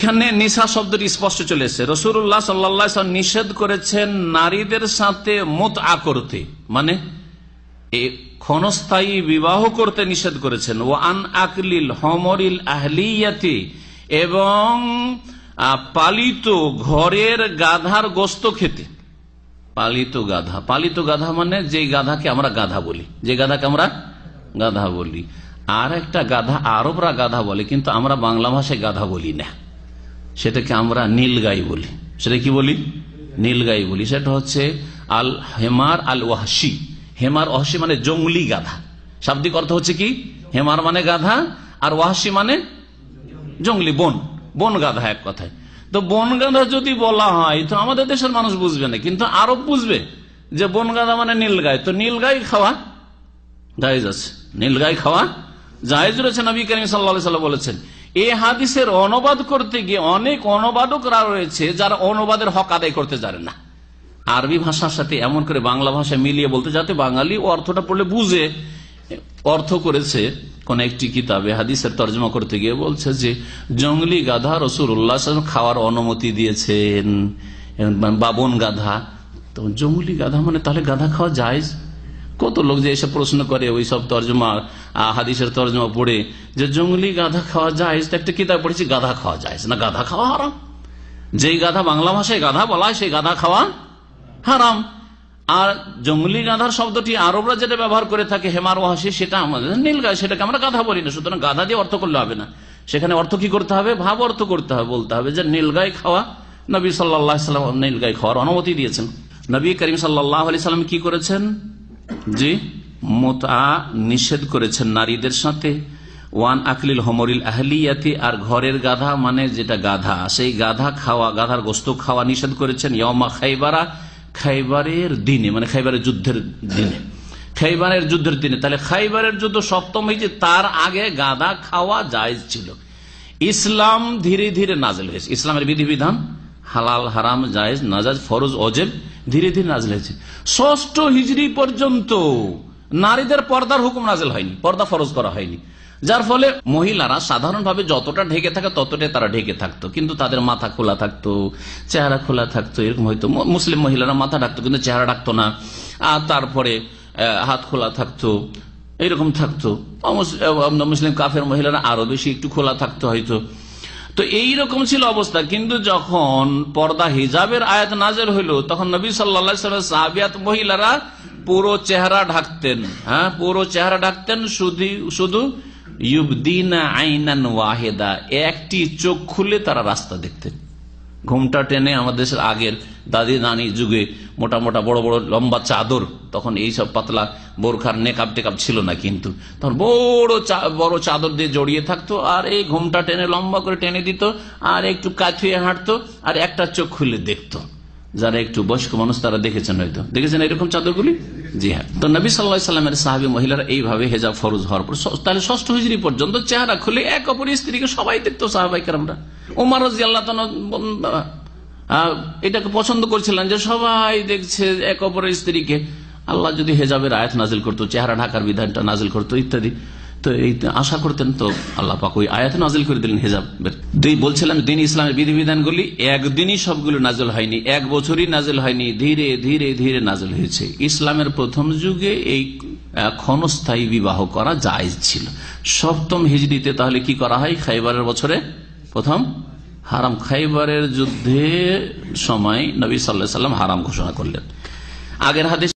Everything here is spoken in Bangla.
এখানে নিসা শব্দটি স্পষ্ট চলে এসেছে। রাসূলুল্লাহ সাল্লাল্লাহু আলাইহি ওয়াসাল্লাম নিষেধ করেছেন নারীদের সাথে মুতআ করতে, মানে ক্ষণস্থায়ী বিবাহ করতে নিষেধ করেছেন। ও আন আকলিল হমরিল আহলিয়াতি, এবং পালিত ঘরের গাধার গোস্ত খেতে। পালিত গাধা মানে যে গাধাকে আমরা গাধা বলি, যে গাধাকে আমরা গাধা বলি। আর একটা গাধা আরবরা গাধা বলে, কিন্তু আমরা বাংলা ভাষায় গাধা বলি না, সেটাকে আমরা নীলগাই বলি। সেটা কি বলি? নীলগাই বলি। সেটা হচ্ছে আল হেমার আল ওয়াহশি। হেমার ওয়াহশি মানে জঙ্গলি গাধা। শাব্দিক অর্থ হচ্ছে কি? হেমার মানে গাধা, আর ওয়াহশি মানে জঙ্গলি, বন গাধা এক কথায়। তো বন গাধা যদি বলা হয় তো আমাদের দেশের মানুষ বুঝবে না, কিন্তু আরব বুঝবে যে বন গাধা মানে নীলগাই। তো নীলগাই খাওয়া জায়েজ আছে, নীলগাই খাওয়া জায়েজ রয়েছে। নবী করিম সাল্লাল্লাহু আলাইহি ওয়াসাল্লাম বলেছেন। এই হাদিসের অনুবাদ করতে গিয়ে অনেক অনুবাদকরা রয়েছে যারা অনুবাদের হক আদায় করতে জানে না। আরবি ভাষার সাথে এমন করে বাংলা ভাষা মিলিয়ে বলতে, যাতে বাঙালি অর্থটা পড়লে বুঝে। অর্থ করেছে কোন একটি কিতাবে হাদিসের তর্জমা করতে গিয়ে বলছে যে জঙ্গলি গাধা রাসূলুল্লাহ সাল্লাল্লাহু আলাইহি ওয়াসাল্লাম খাওয়ার অনুমতি দিয়েছেন, বা বন গাধা। তো জঙ্গলি গাধা মানে তাহলে গাধা খাওয়া জায়েজ? কত লোক যে এসে প্রশ্ন করে ওই সব তর্জমা, হাদিসের তর্জমা পড়ে, যে জঙ্গলি গাধা খাওয়া জায়েজ। একটা কিতাব পড়েছি গাধা খাওয়া জায়েজ না, গাধা খাওয়া হারাম। যেই গাধা বাংলা ভাষায় গাধা বলা হয় সেই গাধা খাওয়া হারাম। আর জঙ্গলি গাধার শব্দটি আরবরা যেটা ব্যবহার করে থাকে হেমার ওয়াহশি, সেটা আমাদের নীলগাই, সেটাকে আমরা গাধা বলি না। সুতরাং গাধা দিয়ে অর্থ করলে হবে না, সেখানে অর্থ কি করতে হবে? ভাব অর্থ করতে হবে। বলতে হবে যে নীলগাই খাওয়া, নবী সাল্লাল্লাহু আলাইহি ওয়াসাল্লাম নীলগাই খাওয়ার অনুমতি দিয়েছেন। নবী করিম সাল্লাল্লাহু আলাইহি ওয়াসাল্লাম কি করেছেন? জি, মুতআ নিষেধ করেছেন নারীদের সাথে। ওয়ান আকলিল হমরিল আহলিয়াতি, আর ঘরের গাধা মানে যেটা গাধা, সেই গাধা খাওয়া, গাধার গোস্ত খাওয়া নিষেধ করেছেন। ইয়াউমা খাইবারা, খাইবারের দিনে, মানে খাইবারের যুদ্ধের দিনে, খাইবারের যুদ্ধের দিনে। তাহলে খাইবারের যুদ্ধ সপ্তম হয়েছে, তার আগে গাধা খাওয়া জায়েজ ছিল। ইসলাম ধীরে ধীরে নাজিল হয়েছে। ইসলামের বিধিবিধান হালাল হারাম জায়েজ নাজায়েজ ফরজ ওয়াজিব ধীরে ধীরে নাজিল হয়েছে। ষষ্ঠ হিজরি পর্যন্ত নারীদের পর্দার হুকুম নাজিল হয়নি, পর্দা ফরজ করা হয়নি। যার ফলে মহিলারা সাধারণভাবে যতটা ঢেকে থাকে ততটাই তারা ঢেকে থাকতো, কিন্তু তাদের মাথা খোলা থাকতো, চেহারা খোলা থাকতো। এরকম হয়তো মুসলিম মহিলারা মাথা ঢাকতো কিন্তু চেহারা ঢাকতো না, আর তারপরে হাত খোলা থাকতো, এইরকম থাকতো। মুসলিম কাফের মহিলারা আরো বেশি একটু খোলা থাকতো হয়তো। তো এইরকম ছিল অবস্থা। কিন্তু যখন পর্দা হিজাবের আয়াত নাযিল হইল, তখন নবী সাল্লাল্লাহু আলাইহি ওয়াসাল্লাম সাহাবিয়াত মহিলারা পুরো চেহারা ঢাকতেন। হ্যাঁ, পুরো চেহারা ঢাকতেন, শুধু ইউবদিনা আইনান ওয়াহিদা, একটি চোখ খুলে তারা রাস্তা দেখতেন। ঘুমটা টেনে, আমাদের দেশের আগের দাদি নানি যুগে মোটা মোটা বড় বড় লম্বা চাদর, তখন এইসব পাতলা বোরখার নেকাব টেকাব ছিল না, কিন্তু তখন বড় চাদর দিয়ে জড়িয়ে থাকতো, আর এই ঘুমটা টেনে লম্বা করে টেনে দিত, আর একটু কাঁথুয়ে হাঁটতো, আর একটা চোখ খুলে দেখতো। যারা একটু বয়স্ক মানুষ তারা দেখেছেন, হয়তো দেখেছেন এরকম চাদরগুলি। জি হ্যাঁ। তো নবী সাল্লাল্লাহু আলাইহি ওয়াসাল্লামের সাহাবী মহিলারা এইভাবে হেজাব ফরজ হওয়ার পর, তাহলে ষষ্ঠ হিজরি পর্যন্ত চেহারা খুলে এক অপরের স্ত্রীকে সবাই দেখতো। সাহাবায়ে কেরামরা, ওমর রাদিয়াল্লাহু তাআলা এটাকে পছন্দ করছিলেন যে সবাই দেখছে এক অপরের স্ত্রীকে। আল্লাহ যদি হেজাবের আয়াত নাজিল করতো, চেহারা ঢাকার বিধানটা নাজিল করতো ইত্যাদি, তো এই আশা করতেন, তো আল্লাহ পাক ওই আয়াত নাজিল করে দিলেন হেজাবের। বলছিলাম দিন ইসলামের বিধিবিধানগুলি একদিনই সবগুলো নাজিল হয়নি, এক বছরই নাজিল হয়নি, ধীরে ধীরে ধীরে নাজিল হয়েছে। ইসলামের প্রথম যুগে এই ক্ষণস্থায়ী বিবাহ করা জায়েজ ছিল। সপ্তম হিজরিতে তাহলে কি করা হয়? খাইবারের বছরে প্রথম হারাম, খাইবারের যুদ্ধের সময় নবী সাল্লাল্লাহু আলাইহি ওয়াসাল্লাম হারাম ঘোষণা করলেন। আগের হাদিস